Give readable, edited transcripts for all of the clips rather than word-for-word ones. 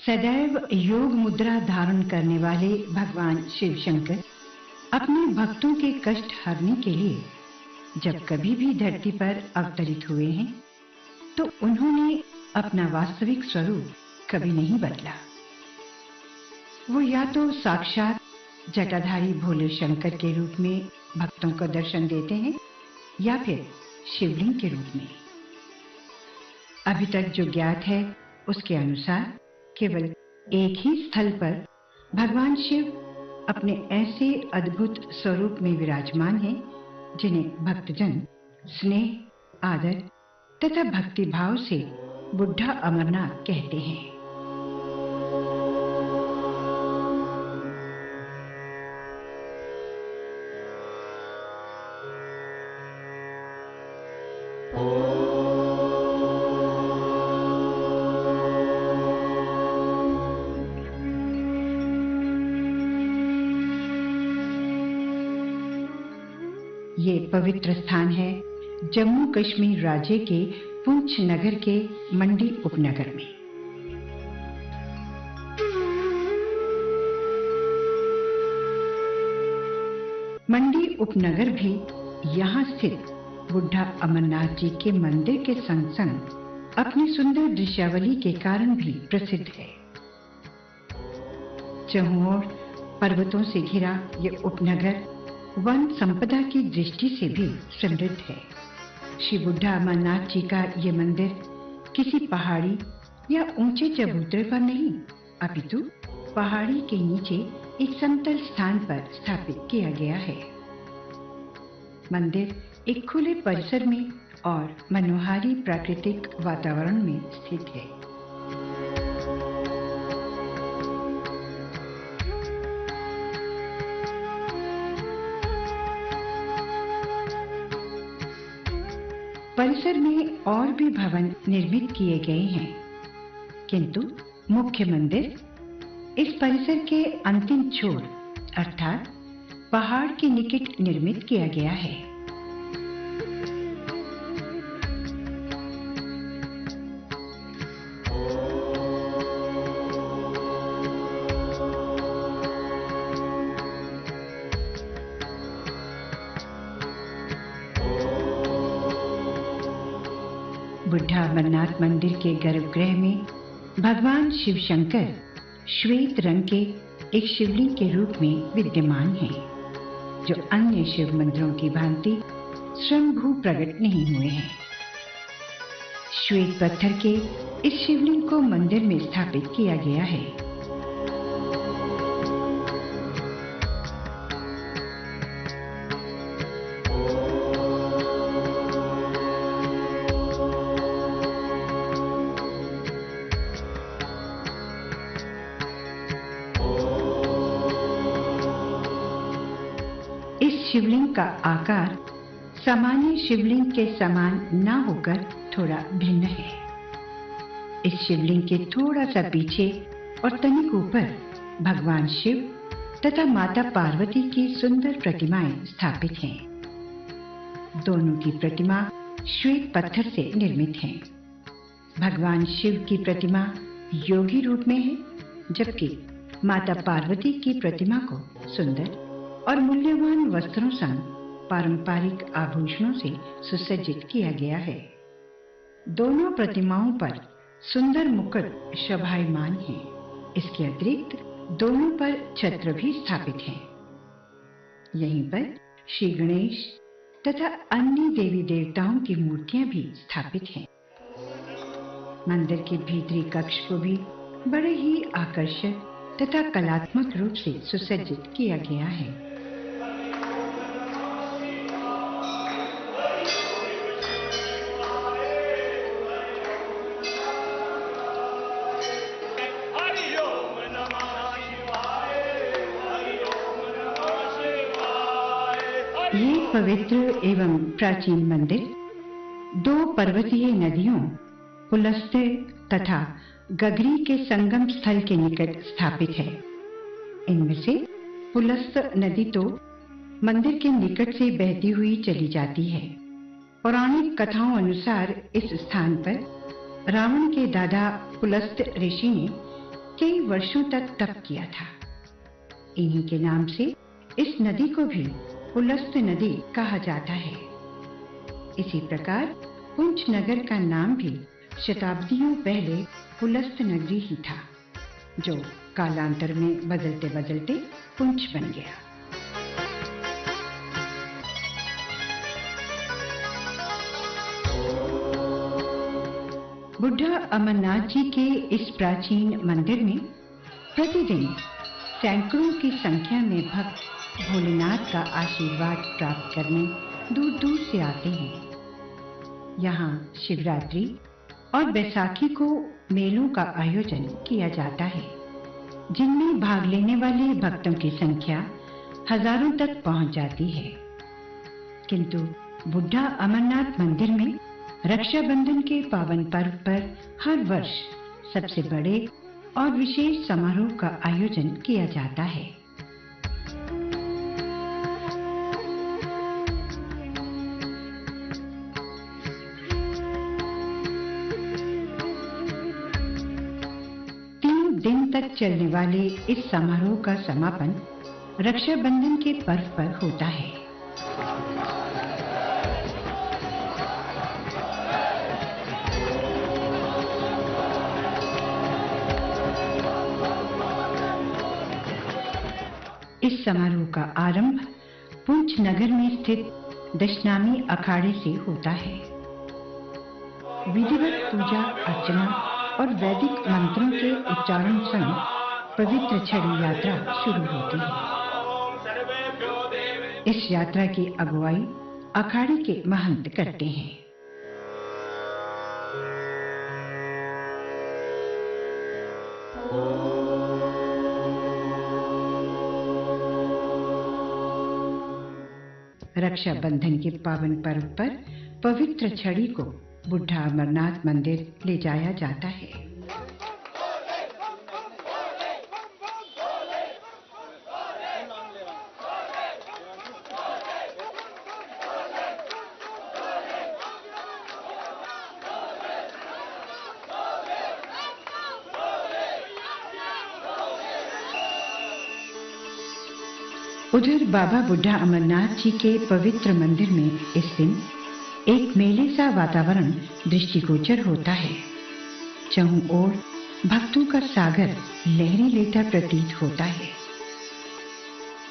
सदैव योग मुद्रा धारण करने वाले भगवान शिव शंकर अपने भक्तों के कष्ट हरने के लिए जब कभी भी धरती पर अवतरित हुए हैं तो उन्होंने अपना वास्तविक स्वरूप कभी नहीं बदला। वो या तो साक्षात जटाधारी भोले शंकर के रूप में भक्तों को दर्शन देते हैं या फिर शिवलिंग के रूप में। अभी तक जो ज्ञात है उसके अनुसार केवल एक ही स्थल पर भगवान शिव अपने ऐसे अद्भुत स्वरूप में विराजमान हैं जिन्हें भक्तजन स्नेह, आदर तथा भक्ति भाव से बुढ़ा अमरनाथ कहते हैं। ये पवित्र स्थान है जम्मू कश्मीर राज्य के पुंछ नगर के मंडी उपनगर में। मंडी उपनगर भी यहाँ स्थित बुढ़ा अमरनाथ जी के मंदिर के संग संग अपनी सुंदर दृश्यावली के कारण भी प्रसिद्ध है। चारों ओर पर्वतों से घिरा ये उपनगर वन संपदा की दृष्टि से भी समृद्ध है। श्री बुढ़ा अमरनाथ जी का ये मंदिर किसी पहाड़ी या ऊंचे चबूतरे पर नहीं अपितु पहाड़ी के नीचे एक समतल स्थान पर स्थापित किया गया है। मंदिर एक खुले परिसर में और मनोहारी प्राकृतिक वातावरण में स्थित है। परिसर में और भी भवन निर्मित किए गए हैं, किंतु मुख्य मंदिर इस परिसर के अंतिम छोर अर्थात पहाड़ के निकट निर्मित किया गया है। बुढ़ा अमरनाथ मंदिर के गर्भगृह में भगवान शिव शंकर श्वेत रंग के एक शिवलिंग के रूप में विद्यमान हैं, जो अन्य शिव मंदिरों की भांति स्वयंभू प्रकट नहीं हुए हैं। श्वेत पत्थर के इस शिवलिंग को मंदिर में स्थापित किया गया है। शिवलिंग का आकार सामान्य शिवलिंग के समान न होकर थोड़ा भिन्न है। इस शिवलिंग के थोड़ा सा पीछे और तनिक ऊपर भगवान शिव तथा माता पार्वती की सुंदर प्रतिमाएं स्थापित हैं। दोनों की प्रतिमा श्वेत पत्थर से निर्मित हैं। भगवान शिव की प्रतिमा योगी रूप में है, जबकि माता पार्वती की प्रतिमा को सुंदर और मूल्यवान वस्त्रों संग पारंपरिक आभूषणों से सुसज्जित किया गया है। दोनों प्रतिमाओं पर सुंदर मुकुट शोभायमान है। इसके अतिरिक्त दोनों पर छत्र भी स्थापित हैं। यहीं पर श्री गणेश तथा अन्य देवी देवताओं की मूर्तियां भी स्थापित हैं। मंदिर के भीतरी कक्ष को भी बड़े ही आकर्षक तथा कलात्मक रूप से सुसज्जित किया गया है। ये पवित्र एवं प्राचीन मंदिर दो पर्वतीय नदियों पुलस्त्य तथा गगरी के संगम स्थल के निकट स्थापित है। इनमें से पुलस्त्य नदी तो मंदिर के निकट से बहती हुई चली जाती है। पौराणिक कथाओं अनुसार इस स्थान पर रावण के दादा पुलस्त्य ऋषि ने कई वर्षों तक तप किया था। इन्हीं के नाम से इस नदी को भी पुलस्त नदी कहा जाता है। इसी प्रकार पुंछ नगर का नाम भी शताब्दियों पहले पुलस्त नगरी ही था, जो कालांतर में बदलते बदलते पुंछ बन गया। बुढ़ा अमरनाथ जी के इस प्राचीन मंदिर में प्रतिदिन सैकड़ों की संख्या में भक्त भोलेनाथ का आशीर्वाद प्राप्त करने दूर दूर से आते हैं। यहाँ शिवरात्रि और बैसाखी को मेलों का आयोजन किया जाता है, जिनमें भाग लेने वाले भक्तों की संख्या हजारों तक पहुंच जाती है। किंतु बुढ़ा अमरनाथ मंदिर में रक्षाबंधन के पावन पर्व पर हर वर्ष सबसे बड़े और विशेष समारोह का आयोजन किया जाता है। तीन दिन तक चलने वाले इस समारोह का समापन रक्षाबंधन के पर्व पर होता है। इस समारोह का आरंभ पुंछ नगर में स्थित दशनामी अखाड़े से होता है। विधिवत पूजा अर्चना और वैदिक मंत्रों के उच्चारण संग पवित्र छड़ी यात्रा शुरू होती है। इस यात्रा की अगुवाई अखाड़े के महंत करते हैं। रक्षाबंधन के पावन पर्व पर पवित्र छड़ी को बुढ़ा अमरनाथ मंदिर ले जाया जाता है। उधर बाबा बुढ़ा अमरनाथ जी के पवित्र मंदिर में इस दिन एक मेले सा वातावरण दृष्टिगोचर होता है। चहुं ओर भक्तों का सागर लहरें लेता प्रतीत होता है।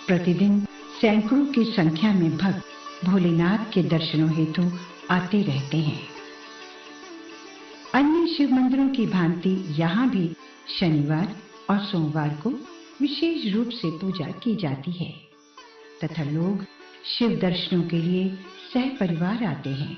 प्रतिदिन सैकड़ों की संख्या में भक्त भोलेनाथ के दर्शनों हेतु आते रहते हैं। अन्य शिव मंदिरों की भांति यहाँ भी शनिवार और सोमवार को विशेष रूप से पूजा की जाती है तथा लोग शिव दर्शनों के लिए सह परिवार आते हैं।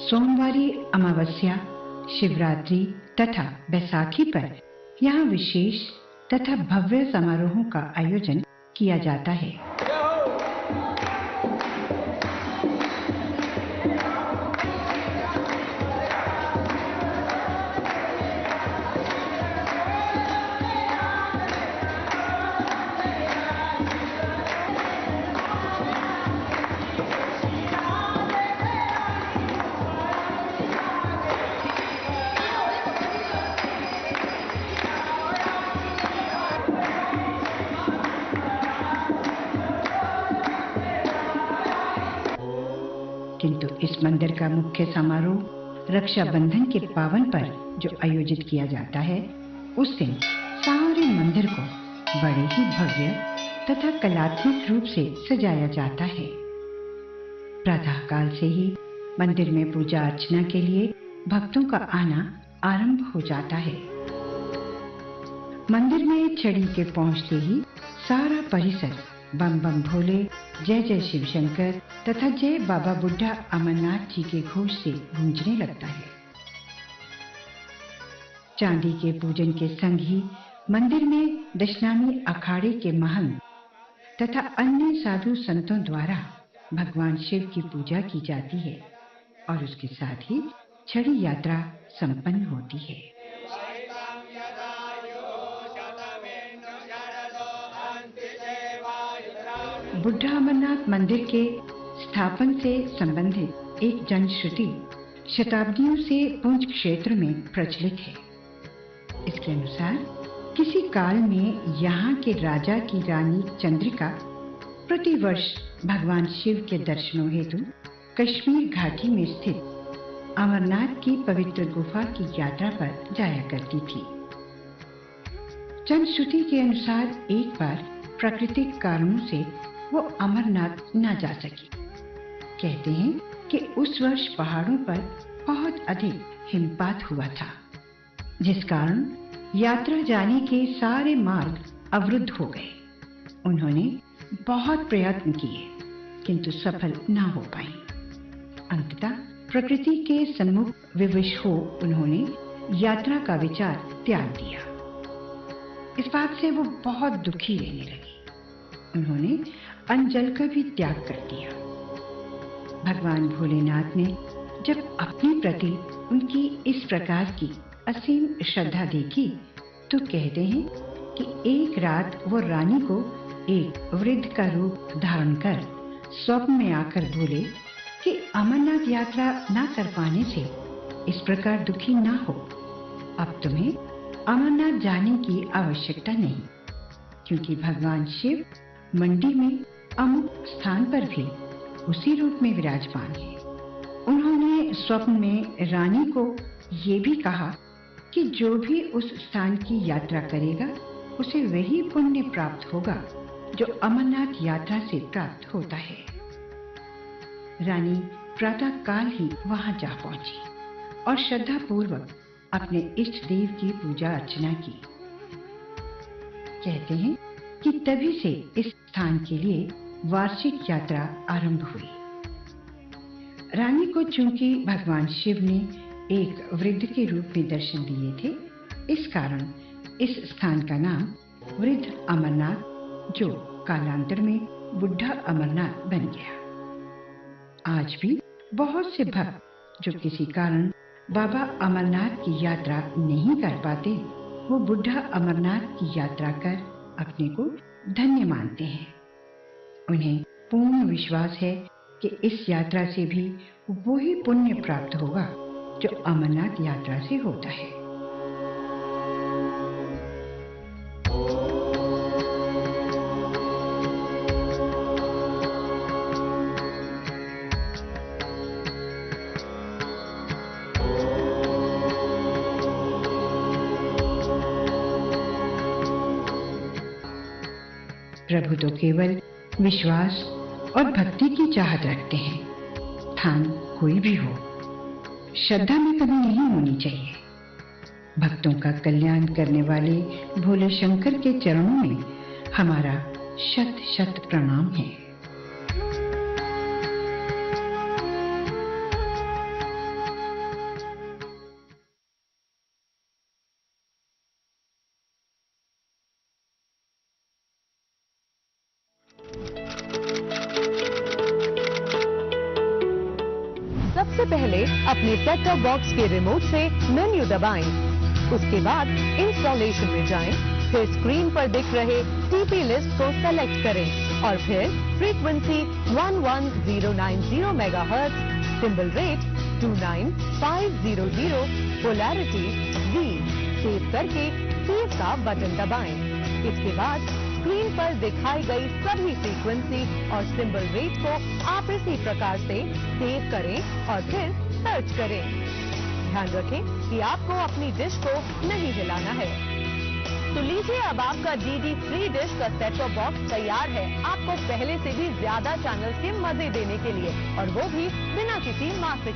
सोमवारी अमावस्या, शिवरात्रि तथा बैसाखी पर यहाँ विशेष तथा भव्य समारोहों का आयोजन किया जाता है। किंतु इस मंदिर का मुख्य समारोह रक्षाबंधन के पावन पर जो आयोजित किया जाता है, उस दिन सारे मंदिर को बड़े ही भव्य तथा कलात्मक रूप से सजाया जाता है। प्रातः काल से ही मंदिर में पूजा अर्चना के लिए भक्तों का आना आरंभ हो जाता है। मंदिर में छड़ी के पहुंचते ही सारा परिसर बम बम भोले, जय जय शिव शंकर तथा जय बाबा बुढ़ा अमरनाथ जी के घोष से गूंजने लगता है। चांदी के पूजन के संग ही मंदिर में दशनामी अखाड़े के महंत तथा अन्य साधु संतों द्वारा भगवान शिव की पूजा की जाती है और उसके साथ ही छड़ी यात्रा संपन्न होती है। बुढ़ा अमरनाथ मंदिर के स्थापन से संबंधित एक जनश्रुति शताब्दियों से पुंछ क्षेत्र में प्रचलित है। इसके अनुसार किसी काल में यहाँ के राजा की रानी चंद्रिका प्रतिवर्ष भगवान शिव के दर्शनों हेतु कश्मीर घाटी में स्थित अमरनाथ की पवित्र गुफा की यात्रा पर जाया करती थी। जनश्रुति के अनुसार एक बार प्राकृतिक कारणों से वो अमरनाथ न जा सकी। कहते हैं कि उस वर्ष पहाड़ों पर बहुत अधिक हिमपात हुआ था, जिस कारण यात्रा जाने के सारे मार्ग अवरुद्ध हो गए। उन्होंने बहुत प्रयत्न किए किंतु सफल न हो पाई। अंततः प्रकृति के सम्मुख विवश हो उन्होंने यात्रा का विचार त्याग दिया। इस बात से वो बहुत दुखी रहने लगी। उन्होंने अन्न जल का भी त्याग कर दिया। भगवान भोलेनाथ ने जब अपने प्रति उनकी इस प्रकार की असीम श्रद्धा देखी तो कहते हैं कि एक रात वो रानी को एक वृद्ध का रूप धारण कर स्वप्न में आकर बोले कि अमरनाथ यात्रा न कर पाने से इस प्रकार दुखी ना हो। अब तुम्हें अमरनाथ जाने की आवश्यकता नहीं, क्योंकि भगवान शिव मंडी में अमुक स्थान पर भी उसी रूप में विराजमान है। उन्होंने स्वप्न में रानी को ये भी कहा कि जो भी उस स्थान की यात्रा करेगा उसे वही पुण्य प्राप्त होगा जो अमरनाथ यात्रा से प्राप्त होता है। रानी प्रातः काल ही वहां जा पहुंची और श्रद्धा पूर्वक अपने इष्ट देव की पूजा अर्चना की। कहते हैं कि तभी से इस स्थान के लिए वार्षिक यात्रा आरंभ हुई। रानी को चूंकि भगवान शिव ने एक वृद्ध के रूप में दर्शन दिए थे, इस कारण इस स्थान का नाम वृद्ध अमरनाथ, जो कालांतर में बुढ़ा अमरनाथ बन गया। आज भी बहुत से भक्त जो किसी कारण बाबा अमरनाथ की यात्रा नहीं कर पाते, वो बुढ़ा अमरनाथ की यात्रा कर अपने को धन्य मानते हैं। उन्हें पूर्ण विश्वास है कि इस यात्रा से भी वही पुण्य प्राप्त होगा जो अमरनाथ यात्रा से होता है। प्रभु तो केवल विश्वास और भक्ति की चाहत रखते हैं। स्थान कोई भी हो, श्रद्धा में कमी नहीं होनी चाहिए। भक्तों का कल्याण करने वाले भोले शंकर के चरणों में हमारा शत शत प्रणाम है। सबसे पहले अपने सेट टॉप बॉक्स के रिमोट से मेन्यू दबाएं। उसके बाद इंस्टॉलेशन में जाएं, फिर स्क्रीन पर दिख रहे टीपी लिस्ट को सेलेक्ट करें और फिर frequency 11090 megahertz, symbol rate 29500, polarity V save करके सेव का बटन दबाएं। इसके बाद स्क्रीन पर दिखाई गई सभी फ्रीक्वेंसी और सिंबल रेट को आप इसी प्रकार से सेव करें और फिर सर्च करें। ध्यान रखें कि आपको अपनी डिश को नहीं हिलाना है। तो लीजिए, अब आपका DD फ्री डिश का सेट टॉप बॉक्स तैयार है आपको पहले से भी ज्यादा चैनल के मजे देने के लिए, और वो भी बिना किसी मासिक